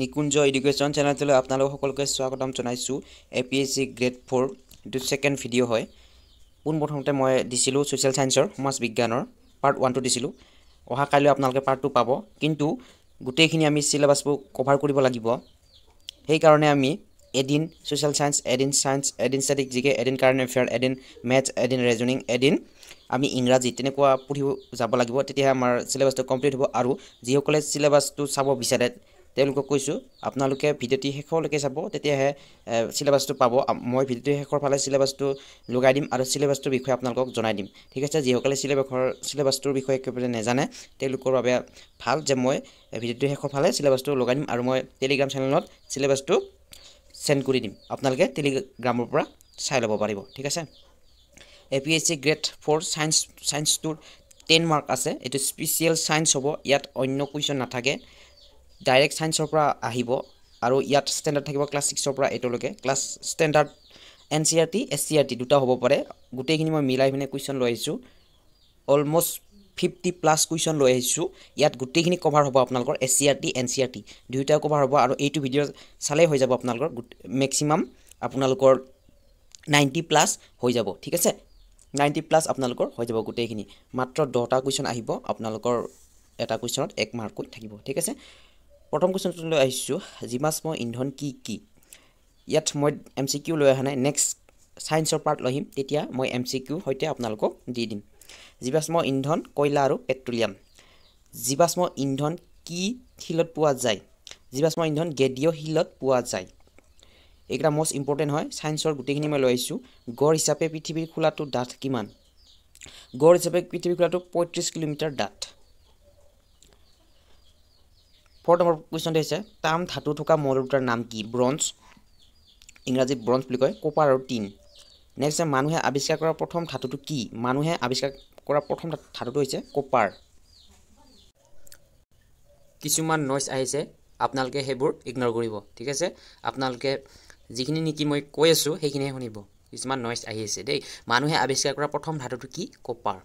নিকুঞ্জ education চেনেলটোলৈ আপোনালোক সকলোকে স্বাগতম জনাইছোঁ। APSC গ্ৰেড 4 এইটো সেকেন্ড ভিডিঅ' হয়। পোনপ্ৰথমতে মই দিছিলোঁ ছ'চিয়েল সায়েন্সৰ সমাজ বিজ্ঞানৰ পাৰ্ট 1টো দিছিলোঁ। অহা কাইলৈ আপোনালোকে পাৰ্ট 2 পাব, কিন্তু গোটেইখিনি আমি সিলেবাসবোৰ কভাৰ কৰিব লাগিব। সেইকাৰণে আমি এদিন ছ'চিয়েল সায়েন্স, এদিন সায়েন্স, এদিন ষ্টেটিক জিকে, এদিন কাৰেণ্ট এফেয়াৰ, এদিন মেথছ, এদিন ৰিজনিং, এদিন আমি ইংৰাজী তেনেকুৱা পঢ়িব যাব লাগিব। তেতিয়াহে আমাৰ সিলেবাসটো কমপ্লিট হ'ব। আৰু যিসকলে সিলেবাসটো চাব বিচাৰে তেওঁলোকক কৈছোঁ আপোনালোকে ভিডিঅ'টি শেষলৈকে চাব, তেতিয়াহে সিলেবাসটো পাব। মই ভিডিঅ'টি শেষৰ ফালে সিলেবাসটো লগাই দিম আৰু সিলেবাসটোৰ বিষয়ে আপোনালোকক জনাই দিম। ঠিক আছে, যিসকলে সিলেবাসটোৰ বিষয়ে একেবাৰে নাজানে তেওঁলোকৰ বাবে ভাল যে মই ভিডিঅ'টি শেষৰ ফালে সিলেবাসটো লগাই দিম আৰু মই টেলিগ্ৰাম চেনেলত সিলেবাসটো সেন্ড কৰি দিম। আপোনালোকে টেলিগ্ৰামৰ পৰা চাই ল'ব পাৰিব। ঠিক আছে, APSC গ্ৰেড 4 সায়েন্সটোৰ 10 মাৰ্ক আছে। এইটো স্পেচিয়েল সায়েন্স হ'ব। ইয়াত অন্য কুৱেশ্যন নাথাকে, ডাইৰেক্ট সায়েন্সৰ পৰা আহিব। আৰু ইয়াত ষ্টেণ্ডাৰ্ড থাকিব ক্লাছ 6ৰ পৰা 8লৈকে। ক্লাছ ষ্টেণ্ডাৰ্ড NCERT SCERT দুটা হ'ব পাৰে। গোটেইখিনি মই মিলাই পিনে কুৱেশ্যন লৈ আহিছোঁ। অলমষ্ট 50+ কুৱেশ্যন লৈ আহিছোঁ। ইয়াত গোটেইখিনি কভাৰ হ'ব আপোনালোকৰ SCERT NCERT দুয়োটা কভাৰ হ'ব। আৰু এইটো ভিডিঅ' চালেই হৈ যাব আপোনালোকৰ মেক্সিমাম আপোনালোকৰ 90+ হৈ যাব। ঠিক আছে, 90+ আপোনালোকৰ হৈ যাব গোটেইখিনি। মাত্ৰ 10টা কুৱেশ্যন আহিব, আপোনালোকৰ এটা কুৱেশ্যনত 1 মাৰ্ককৈ থাকিব। ঠিক আছে, প্ৰথম কুৱেশ্যনটো লৈ আহিছোঁ, জীৱাশ্ম ইন্ধন কি কি? ইয়াত মই MCQ লৈ অহা নাই, নেক্সট সায়েন্সৰ পাৰ্ট লৈ আহিম, তেতিয়া মই MCQ সৈতে আপোনালোকক দি দিম। জীৱাশ্ম ইন্ধন কয়লা আৰু পেট্ৰলিয়াম। জীৱাশ্ম ইন্ধন কি শিলত পোৱা যায়? জীৱাশ্ম ইন্ধন গেদীয় শিলত পোৱা যায়। এইকেইটা মষ্ট ইম্পৰ্টেণ্ট হয়। সায়েন্সৰ গোটেইখিনি মই লৈ আহিছোঁ। গড় হিচাপে পৃথিৱীৰ খোলাটো ডাঠ কিমান? গড় হিচাপে পৃথিৱীৰ খোলাটো 35 কিলোমিটাৰ ডাঠ। 4 নম্বৰ কুৱেশ্যনটো হৈছে, তাম ধাতু থকা মৌল দুটাৰ নাম কি? ব্ৰঞ্জ, ইংৰাজীত ব্ৰঞ্জ বুলি কয়, কপাৰ আৰু টিন। নেক্সট আছে, মানুহে আৱিষ্কাৰ কৰা প্ৰথম ধাতুটো কি? মানুহে আৱিষ্কাৰ কৰা প্ৰথম ধাতুটো হৈছে কপাৰ। কিছুমান নইজ আহিছে, আপোনালোকে সেইবোৰ ইগনৰ কৰিব। ঠিক আছে, আপোনালোকে যিখিনি নেকি মই কৈ আছোঁ সেইখিনিহে শুনিব। কিছুমান নইজ আহি আছে দেই। মানুহে আৱিষ্কাৰ কৰা প্ৰথম ধাতুটো কি? কপাৰ।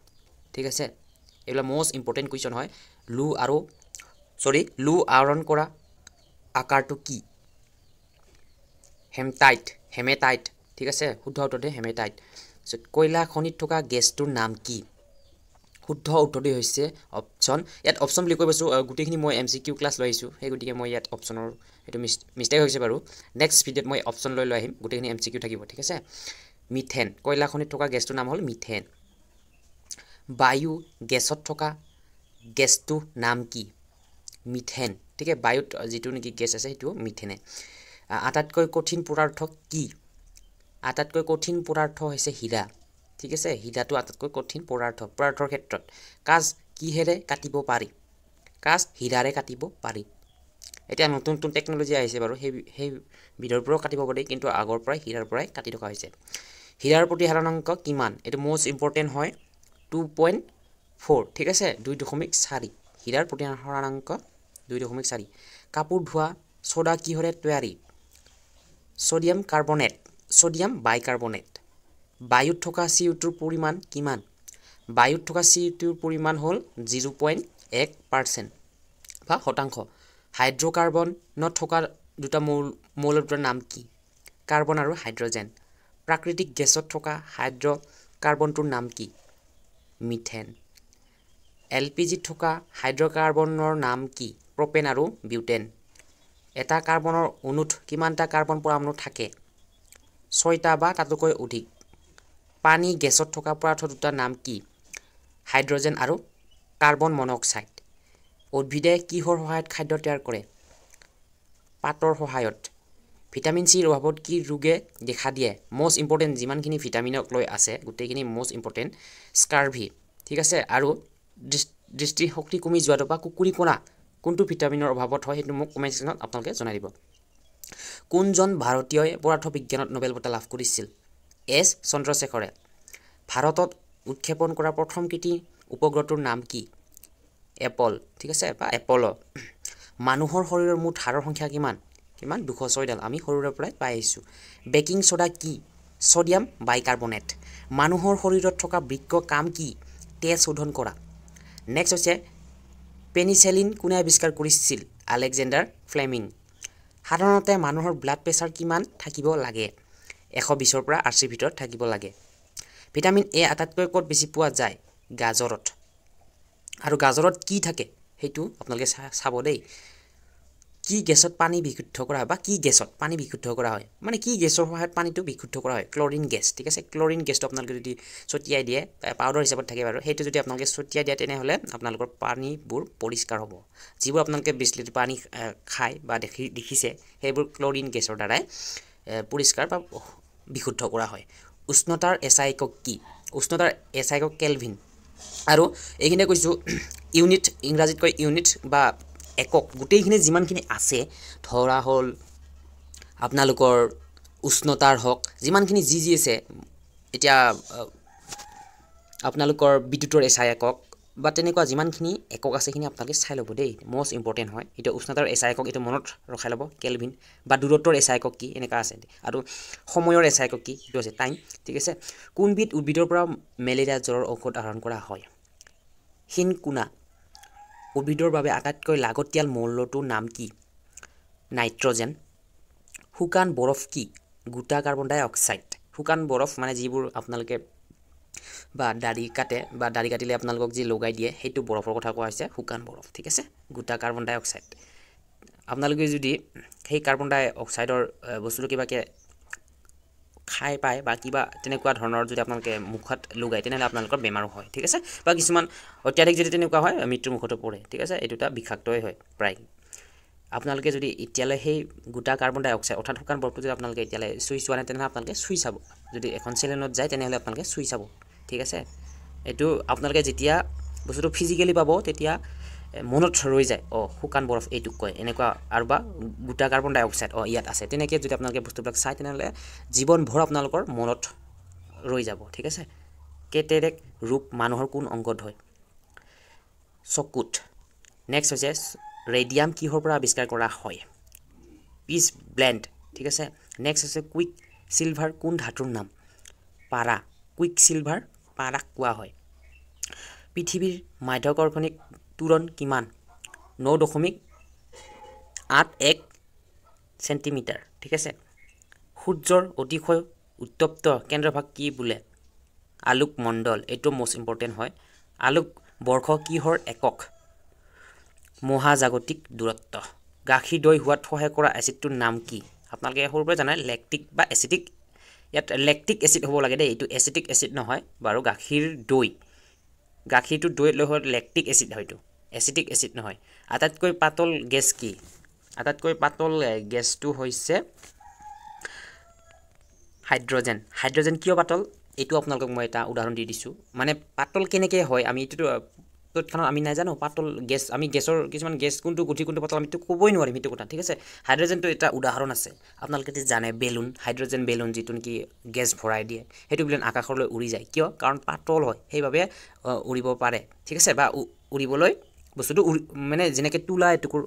ঠিক আছে, এইবিলাক মষ্ট ইম্পৰ্টেণ্ট কুৱেশ্যন হয়। লু আহৰণ কৰা আকাৰটো কি? হেমেটাইট। ঠিক আছে, শুদ্ধ উত্তৰটো হেমেটাইট। কয়লা খনিত থকা গেছটোৰ নাম কি? শুদ্ধ উত্তৰটো হৈছে অপশ্যন। ইয়াত অপশ্যন বুলি কৈ পাইছোঁ, গোটেইখিনি মই MCQ ক্লাছ লৈ আহিছোঁ, সেই গতিকে মই ইয়াত অপশ্যনৰ এইটো মিষ্টেক হৈছে বাৰু। নেক্সট ভিডিঅ'ত মই অপশ্যন লৈ আহিম, গোটেইখিনি MCQ থাকিব। ঠিক আছে, মিথেন, কয়লা খনিত থকা গেছটোৰ নাম হ'ল মিথেন। বায়ু গেছত থকা গেছটোৰ নাম কি? মিথেন। ঠিক আছে, বায়ুত যিটো নেকি গেছ আছে সেইটো মিথেনে। আটাইতকৈ কঠিন পদাৰ্থ কি? আটাইতকৈ কঠিন পদাৰ্থ হৈছে হীৰা। ঠিক আছে, হীৰাটো আটাইতকৈ কঠিন পদাৰ্থৰ ক্ষেত্ৰত। কাঁচ কিহেৰে কাটিব পাৰি? কাঁচ হীৰাৰে কাটিব পাৰি। এতিয়া নতুন নতুন টেকন'লজি আহিছে বাৰু, সেই বিধৰ পৰাও কাটিব পাৰি, কিন্তু আগৰ পৰাই হীৰাৰ পৰাই কাটি থকা হৈছে। হীৰাৰ প্ৰতিহাৰণাংক কিমান? এইটো মষ্ট ইম্পৰ্টেণ্ট হয়, 2.4। ঠিক আছে, 2.4। হীৰাৰ প্ৰতিহাৰণাংক 2.4। কাপোৰ ধোৱা ছ'ডা কিহৰে তৈয়াৰী? Sodium bicarbonate. বায়ুত থকা CO2ৰ পৰিমাণ কিমান? বায়ুত থকা CO2ৰ পৰিমাণ হ'ল 0.1% বা শতাংশ। হাইড্ৰ'কাৰ্বনত থকা দুটা মৌলৰ দুটাৰ নাম কি? কাৰ্বন আৰু হাইড্ৰজেন। প্ৰাকৃতিক গেছত থকা হাইড্ৰ'কাৰ্বনটোৰ নাম কি? মিথেন। LPGত থকা হাইড্ৰ'কাৰ্বনৰ নাম কি? প্ৰপেন আৰু বিউটেন। এটা কাৰ্বনৰ অণুত কিমানটা কাৰ্বন পৰমাণু থাকে? 6টা বা তাতোকৈ অধিক। পানী গেছত থকা পদাৰ্থ দুটাৰ নাম কি? হাইড্ৰজেন আৰু কাৰ্বন মন'ক্সাইড। উদ্ভিদে কিহৰ সহায়ত খাদ্য তৈয়াৰ কৰে? পাতৰ সহায়ত। ভিটামিন চিৰ অভাৱত কি ৰোগে দেখা দিয়ে? মষ্ট ইম্পৰ্টেণ্ট যিমানখিনি ভিটামিনক লৈ আছে গোটেইখিনি মষ্ট ইম্পৰ্টেণ্ট। স্কাৰ্ভি। ঠিক আছে, আৰু দৃষ্টিশক্তি কমি যোৱাটো বা কুকুৰি কোনা কোনটো ভিটামিনৰ অভাৱত হয় সেইটো মোক কমেণ্ট ছেকশ্যনত আপোনালোকে জনাই দিব। কোনজন ভাৰতীয়ই পদাৰ্থ বিজ্ঞানত নোবেল বঁটা লাভ কৰিছিল? S চন্দ্ৰশেখৰে। ভাৰতত উৎক্ষেপণ কৰা প্ৰথম কৃত্ৰিম উপগ্ৰহটোৰ নাম কি? এপল। ঠিক আছে, বা এপল'। মানুহৰ শৰীৰৰ মুঠ হাড়ৰ সংখ্যা কিমান? 206ডাল। আমি সৰুৰে পৰাই পাই আহিছোঁ। বেকিং ছ'ডা কি? Sodium bicarbonate. মানুহৰ শৰীৰত থকা বৃক্কৰ কাম কি? তেজ শোধন কৰা। নেক্সট হৈছে, পেনিচিলিন কোনে আৱিষ্কাৰ কৰিছিল? Alexander Fleming. সাধাৰণতে মানুহৰ ব্লাড প্ৰেছাৰ কিমান থাকিব লাগে 120 পৰা 80 ভিতৰত থাকিব লাগে ভিটামিন এ আটাইতকৈ ক'ত বেছি পোৱা যায় গাজৰত আৰু গাজৰত কি থাকে হেতু আপোনালোকে চাব দেই কি গেছত পানী বিশুদ্ধ কৰা হয় বা কি গেছত পানী বিশুদ্ধ কৰা হয় মানে কি গেছৰ সহায়ত পানীটো বিশুদ্ধ কৰা হয় ক্লোৰিন গেছ ঠিক আছে ক্লোৰিন গেছটো আপোনালোকে যদি ছটিয়াই দিয়ে পাউডাৰ হিচাপত থাকে বাৰু হেতু যদি আপোনালোকে ছটিয়াই দিয়ে তেনে হলে আপোনালোকৰ পানীবোৰ পৰিষ্কাৰ হ'ব যিবোৰ আপোনালোকে বিসলিত পানী খায় বা দেখিছে হেবোৰ ক্লোৰিন গেছৰ দ্বাৰা পৰিষ্কাৰ বা বিশুদ্ধ কৰা হয় উষ্ণতাৰ এসআই একক কি উষ্ণতাৰ এসআই একক কেলভিন আৰু এইখিনে কৈছো ইউনিট ইংৰাজীত কয় ইউনিট বা একক গোটেইখিনি যিমানখিনি আছে ধৰা হল আপোনালোকৰ উষ্ণতাৰ হক যিমানখিনি জি আছে এতিয়া আপোনালোকৰ বিদ্যুতৰ এসআই একক বা তেনেকুৱা যিমানখিনি একক আছে খিনি আপোনালোকে চাই ল'ব দেই মোস্ট ইম্পৰ্টেন্ট হয় এটা উষ্ণতাৰ এসআই একক এটা মনত ৰখাই ল'ব কেলভিন বা দূৰত্বৰ এসআই একক কি এনেকা আছে আৰু সময়ৰ এসআই একক কি এটো আছে টাইম ঠিক আছে কোনবিধ উদ্ভিদৰ পৰা মেলেৰিয়া জ্বৰৰ ঔষধ আহৰণ কৰা হয় হিনকুনা উদ্ভিদৰ বাবে আটাইতকৈ লাগতিয়াল মৌলটোৰ নাম কি নাইট্ৰজেন শুকান বৰফ কি গোটা কাৰ্বন ডাই অক্সাইড শুকান বৰফ মানে যিবোৰ আপোনালোকে বা দাড়ি কাটে বা দাড়ি কাটিলে আপোনালোকক যি লগাই দিয়ে হেতু বৰফৰ কথা কোৱা হৈছে শুকান বৰফ ঠিক আছে গোটা কাৰ্বন ডাই অক্সাইড আপোনালোকে যদি সেই কাৰ্বন ডাই অক্সাইডৰ বস্তুটো কিবাকে খাই পায় বা কিবা তেনেকুৱা ধৰণৰ যদি আপোনালোকে মুখত লগাই তেনে আপোনালোকৰ বেমাৰ হয় ঠিক আছে বা কিছুমান অত্যাধিক যদি তেনেকুৱা হয় মৃত্যু মুখত পৰে ঠিক আছে এটোটা বিষাক্তই হয় প্ৰায় আপোনালোকে যদি ইতিয়ালে সেই গোটা কাৰ্বন ডাই অক্সাইড অৰ্থাৎ শুকান বৰফটো যদি আপোনালোকে ইতিয়ালে সুই চোৱা নাই তেনে আপোনালোকে সুই চাব যদি এখন সেলেনত যায় তেনে হলে আপোনালোকে সুই চাব ঠিক আছে এটো আপোনালোকে যেতিয়া বস্তুটো ফিজিক্যালি পাব তেতিয়া মনত ৰৈ যায় শুকান বৰফ এইটো কয় এনেকুৱা আৰু বা গোটা কাৰ্বন ডাই অক্সাইড ইয়াত আছে তেনেকে যদি আপোনালোকে বস্তুবিলাক চাই তেনেহলে জীৱন ভৰ আপোনালোকৰ মনত ৰৈ যাব ঠিক আছে কেটেৰেক ৰোগ মানুহৰ কোন অংগত হয় চকুত নেক্সট হৈছে ৰেডিয়াম কিহৰ পৰা আৱিষ্কাৰ কৰা হয় পিচ ব্লেন্ড ঠিক আছে নেক্সট হৈছে কুইক সিলভাৰ কোন ধাতুৰ নাম পাৰা কুইক সিলভাৰ পাৰাক কোৱা হয় পৃথিৱীৰ মাধ্যাকৰ্ষণিক তুৰণ কিমান 9.81 সেন্টিমিটাৰ ঠিক আছে সূৰ্যৰ অতিশয় উত্তপ্ত কেন্দ্ৰভাগ কি বোলে আলোক মণ্ডল এটো মোস্ট ইম্পৰ্টেন্ট হয় আলোক বৰ্ষ কিহৰ একক মহাজাগতিক দূৰত্ব গাখীৰ দৈ হোৱাত সহায় কৰা এচিডটোৰ নাম কি আপোনালোকে সৰুৰ পৰা জানে লেক্টিক বা এচিটিক ইয়াত লেক্টিক এচিড হ'ব লাগে দেই এটো এচিটিক এচিড নহয় বাৰু গাখীৰ দৈ গাখীৰটো দৈ লৈ হয় লেক্টিক এচিড হয়তো এচিটিক এচিড নহয় আটাইতকৈ পাতল গেছ কি আটাইতকৈ পাতল গেছটো হৈছে হাইড্ৰোজেন হাইড্ৰোজেন কিয় পাতল এটো আপোনালোকক মই এটা উদাহৰণ দি দিছো মানে পাতল কেনেকৈ হয় আমি এটো তৎক্ষণাত আমি নাজানো পাতল গেছ আমি গেছৰ কিছুমান গেছ কোনটো গুঠি কোনটো পাতল আমি তো কবই নোৱাৰিম এটো কথা ঠিক আছে হাইড্ৰোজেনটো এটা উদাহৰণ আছে আপোনালোকে জানে বেলুন হাইড্ৰোজেন বেলুন যিটো কি গেছ ভৰাই দিয়ে হেতু বেলুন আকাশলৈ উৰি যায় কিয় কাৰণ পাতল হয় সেইভাবে উৰিব পাৰে ঠিক আছে বা উৰিবলৈ বস্তুটো মানে যেনেকৈ তুলা এটুকুৰ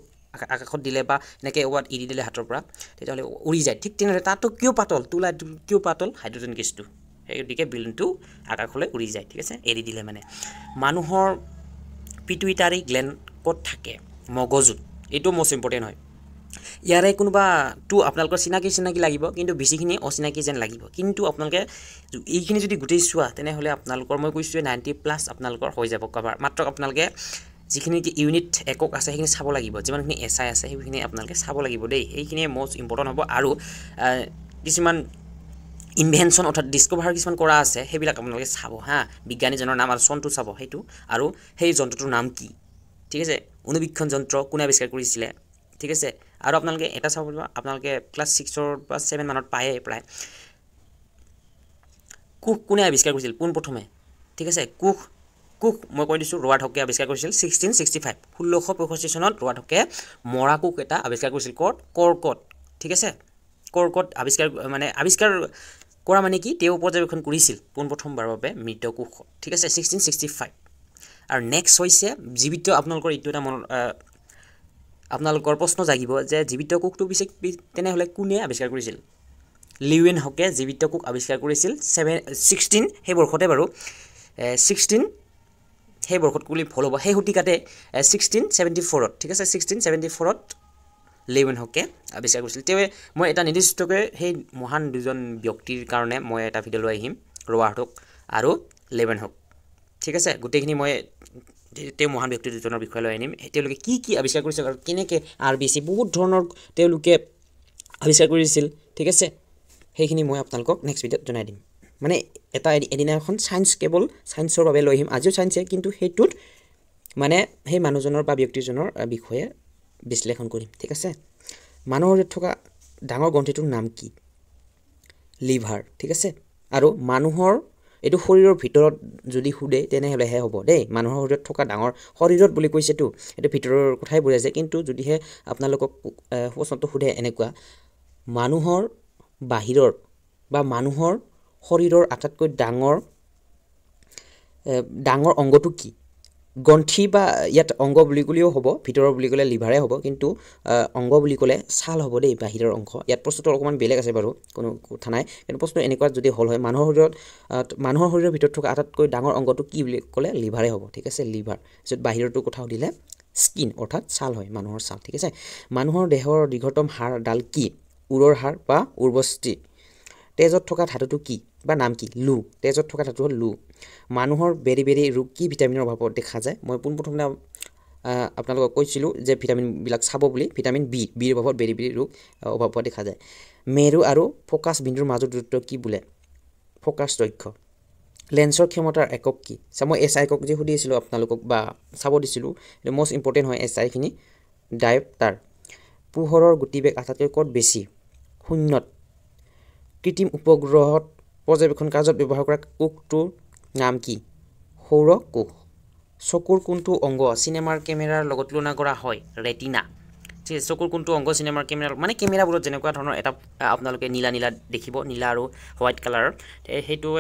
আকাশত দিলে বা এনেকৈ ওৱাত ইৰি দিলে হাতৰ পৰা তেতিয়ালে উৰি যায় ঠিক তেনেহলে তাতো কিয় পাতল তুলা কিয় পাতল হাইড্ৰোজেন গেছটো সেইদিকে বেলুনটো আকাশলৈ উৰি যায় ঠিক আছে এৰি দিলে মানে মানুহৰ পিটুইটাৰী গ্ল্যান্ড ক'ত থাকে মগজুত এটো মোস্ট ইম্পৰ্টেন্ট হয় ইয়াৰে কোনোবা টু আপোনালোকৰ চিনাকি লাগিব কিন্তু বেছিখিনি অচিনাকি যেন লাগিব কিন্তু আপোনালোকে এইখিনি যদি গুটেই চোৱা তেনে হলে আপোনালোকৰ মই কৈছো 90+ আপোনালোকৰ হৈ যাব কভাৰ মাত্ৰ আপোনালোকে যিখিনি ইউনিট একক আছে সেইখিনি চাব লাগিব যিমানখিনি এসআই আছে সেইখিনি আপোনালোকে চাব লাগিব দেই এইখিনি মোস্ট ইম্পৰ্টেন্ট হ'ব আৰু কিছুমান ইনভেনশন অৰ্থাৎ ডিসকভাৰ কিছুমান কৰা আছে সেইবিলাক আপোনালোকে চাব হা বিজ্ঞানীজনৰ নাম আৰু চনটো চাব হেতু আৰু সেই যন্ত্ৰটোৰ নাম কি ঠিক আছে অনুবীক্ষণ যন্ত্ৰ কোনে আৱিষ্কাৰ কৰিছিল ঠিক আছে আৰু আপোনালোকে এটা চাব আপোনালোকে ক্লাস 6 বা 7 মানত পায় প্ৰায় কুক কোনে আৱিষ্কাৰ কৰিছিল কোন প্ৰথমে ঠিক আছে কুক মই কৈ দিছো ৰবাৰ্ট হকে আৱিষ্কাৰ কৰিছিল 1665 1665 চনত ৰবাৰ্ট হকে মৰা কুক এটা আৱিষ্কাৰ কৰিছিল কৰ্কট ঠিক আছে কৰ্কট আৱিষ্কাৰ কৰা মানে কি তেও পৰ্যবেক্ষণ কৰিছিল পোন প্ৰথমবাৰৰ বাবে মৃত কুক ঠিক আছে 1665 আৰু নেক্সট হৈছে জীৱিত আপোনালোকৰ ইটো এটা মন আপোনালোকৰ প্ৰশ্ন জাগিব যে জীৱিত কুকটো পিছে তেনে হলে কোনে আৱিষ্কাৰ কৰিছিল লিউয়েন হকে জীৱিত কুক আৱিষ্কাৰ কৰিছিল 16 হে বৰ্ষতে বাৰু 16 হে বৰ্ষত কুলি ফল হ'ব হে হুটিকাতে 1674 ঠিক আছে 1674 ত লেভেনহকে আৱিষ্কাৰ কৰিছিল তেওঁ মই এটা নিৰ্দিষ্টকৈ সেই মহান দুজন ব্যক্তিৰ কাৰণে মই এটা ভিডিঅ' লৈ আহিম ৰবাৰ্টক আৰু লেভেনহক ঠিক আছে গোটেইখিনি মই তেওঁ মহান ব্যক্তি দুজনৰ বিষয়ে লৈ আনিম তেওঁলোকে কি আৱিষ্কাৰ কৰিছিল আৰু কেনেকৈ RBC বহুত ধৰণৰ তেওঁলোকে আৱিষ্কাৰ কৰিছিল ঠিক আছে সেইখিনি মই আপোনালোকক নেক্সট ভিডিঅ'ত জনাই দিম মানে এটা এদিনা এখন সায়েন্স কেৱল সায়েন্সৰ বাবে লৈ আহিম আজিও সায়েন্সে কিন্তু হেতুত মানে সেই মানুহজনৰ বা ব্যক্তিজনৰ বিষয়ে বিশ্লেষণ কৰিম ঠিক আছে মানুহৰ থকা ডাঙৰ গ্ৰন্থিটোৰ নাম কি লিভাৰ ঠিক আছে আৰু মানুহৰ এটো শৰীৰৰ ভিতৰত যদি খুদে তেনেহলে হে হ'ব দেই মানুহৰ শৰীৰত থকা ডাঙৰ শৰীৰত বুলি কৈছেটো এটো ভিতৰৰ কথাই বুজাইছে কিন্তু যদিহে আপোনালোকক প্ৰশ্নটো খুদে এনেকুৱা মানুহৰ বাহিৰৰ বা মানুহৰ শৰীৰৰ আটাইতকৈ ডাঙৰ অংগটো কি গ্ৰন্থি বা ইয়াত অংগ বুলি কলিও হ'ব ভিতৰৰ বুলি কলে লিভাৰে হ'ব কিন্তু অংগ বুলি কলে ছাল হ'ব দেই বাহিৰৰ অংশ ইয়াত প্ৰশ্নটো অকমান বেলেগ আছে বাৰু কোনো কথা নাই কিন্তু প্ৰশ্ন এনেকুৱা যদি হল হয় মানুহৰ শৰীৰৰ ভিতৰত থকা আটাইতকৈ ডাঙৰ অংগটো কি বুলি কলে লিভাৰে হ'ব ঠিক আছে লিভাৰ যত বাহিৰটো কথা দিলে স্কিন অৰ্থাৎ ছাল হয় মানুহৰ ছাল ঠিক আছে মানুহৰ দেহৰ দীৰ্ঘতম হাড় ডাল কি উৰৰ হাড় বা উৰ্বস্থি তেজত থকা ধাতুটো কি বা নাম কি লু তেজত থকা ধাতু হ'ল লু মানুহৰ বেৰি ৰোগ কি ভিটামিনৰ অভাৱত দেখা যায় মই পোনপ্ৰথমে আপোনালোকক কৈছিলো যে ভিটামিন বিলাক চাব বুলি ভিটামিন বিৰ অভাৱত বেৰি ৰোগ অভাৱত দেখা যায় মেৰু আৰু ফোকাস বিন্দুৰ মাজৰ দূৰত্ব কি বোলে ফোকাস দৈৰ্ঘ্য লেন্সৰ ক্ষমতাৰ একক কি মই এসআই একক যে সুধিছিলো আপোনালোকক বা চাব দিছিলো এটা মোস্ট ইম্পৰ্টেন্ট হয় এসআই খিনি ডায়োপ্টাৰ পোহৰৰ গতিবেগ আটাইতকৈ কত বেছি শূন্যত কৃত্ৰিম উপগ্ৰহত পৰ্যবেক্ষণ কাৰ্যত ব্যৱহাৰ কৰা কোষটোৰ নাম কি সৌৰ কোষ চকুৰ কোনটো অংগ সিনেমাৰ কেমেৰাৰ লগত তুলনা কৰা হয় ৰেটিনা ঠিক আছে চকুৰ কোনটো অংগ সিনেমাৰ কেমেৰাৰ মানে কেমেৰাবোৰত যেনেকুৱা ধৰণৰ এটা আপোনালোকে নীলা দেখিব নীলা আৰু হোৱাইট কালাৰৰ হেইটো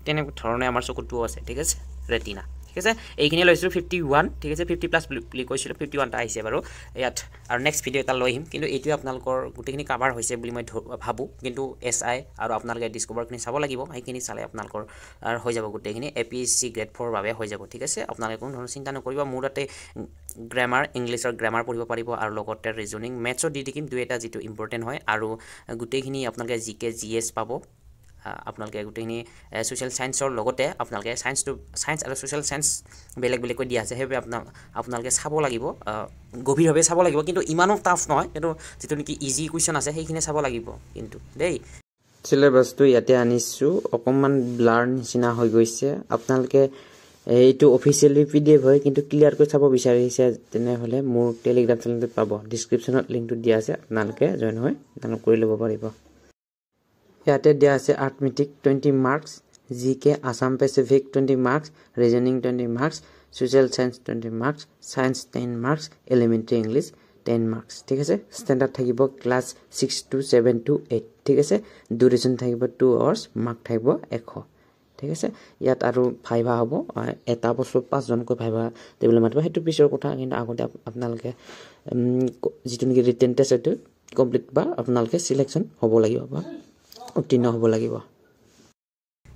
তেনেকুৱা ধৰণে আমাৰ চকুটো আছে ঠিক আছে ৰেটিনা ঠিক আছে এইখিনি লৈছো 51 ঠিক আছে 50 প্লাস বুলি কৈছিল 51 টা আহিছে বাৰু ইয়াত আৰু নেক্সট ভিডিও এটা লৈ আহিম কিন্তু এইটো আপোনালোকৰ গুটেখিনি কভাৰ হৈছে বুলি মই ভাবো কিন্তু এসআই আৰু আপোনালোকে ডিসকভাৰ খিনি চাব লাগিব এইখিনি চালে আপোনালোকৰ হৈ যাব গুটেখিনি APSC গ্ৰেড 4 বাবে হৈ যাব ঠিক আছে আপোনালোকে কোনো ধৰণৰ চিন্তা নকৰিব মোৰ তাতে গ্ৰামাৰ ইংলিছৰ গ্ৰামাৰ পঢ়িব পাৰিব আৰু লগতে ৰিজনিং মেথছৰ দি দিম দুই এটা যেটো ইম্পৰ্টেন্ট হয় আৰু গুটেখিনি আপোনালোকে জিকে জিএস পাব আপোনালোকে গুটেখিনি সোশ্যাল সায়েন্সৰ লগতে আপোনালোকে সায়েন্স আৰু সোশ্যাল সায়েন্স বেলেগ কৈ দিয়া আছে হেবে আপোনালোকে চাব লাগিব গভীৰভাৱে চাব লাগিব কিন্তু ইমানো টাফ নহয় কিন্তু যেটো নেকি ইজি কোৱেশ্চন আছে সেইখিনি চাব লাগিব কিন্তু দেই সিলেবাসটো ইয়াতে আনিছো অকমান ব্লাৰ নিচিনা হৈ গৈছে আপোনালোকে এইটো অফিচিয়ালি PDF হয় কিন্তু ক্লিয়াৰ কৰি চাব বিচাৰিছে তেনেহলে মোৰ টেলিগ্ৰাম চেনেলত পাব ডেসক্ৰিপচনত লিংকটো দিয়া আছে আপোনালোকে জয়েন হৈ ডাউনলোড কৰি ল'ব পাৰিব ইয়াতে দিয়া আছে আৰ্থমেটিক 20 মাৰ্কস জিকে Assam Pacific 20 marks reasoning 20 marks social science 20 marks science 10 marks elementary English 10 marks ঠিক আছে স্ট্যান্ডাৰ্ড থাকিব ক্লাস 6 to 7 to 8 ঠিক আছে ডিউৰেচন থাকিব 2 আৱাৰ্স মাৰ্ক থাকিব 100 ঠিক আছে ইয়াত আৰু ভাইভা হ'ব এটা বছৰ 5 জনকৈ ভাইভা টেবুল মাতিব হেতু পিছৰ কথা কিন্তু আগতে আপোনালোকে যেটো নেকি ৰিটেন টেষ্ট কমপ্লিট বা আপোনালোকে সিলেকশন হ'ব লাগিব বা উত্তীৰ্ণ হ'ব লাগিব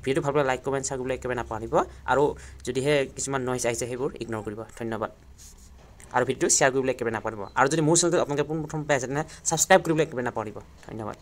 ভিডিও ভাল লাইক কমেন্ট সাগুলে একেবাৰে নাপাহৰিব আৰু যদিহে কিছুমান নইজ আহিছে হেবোৰ ইগনোৰ কৰিব ধন্যবাদ আৰু ভিডিও শেয়াৰ কৰিবলৈ একেবাৰে নাপাহৰিব আৰু যদি মোৰ চেনেলটো আপোনালোকে প্ৰথম পাই আছে তেনে সাবস্ক্ৰাইব কৰিবলৈ একেবাৰে নাপাহৰিব ধন্যবাদ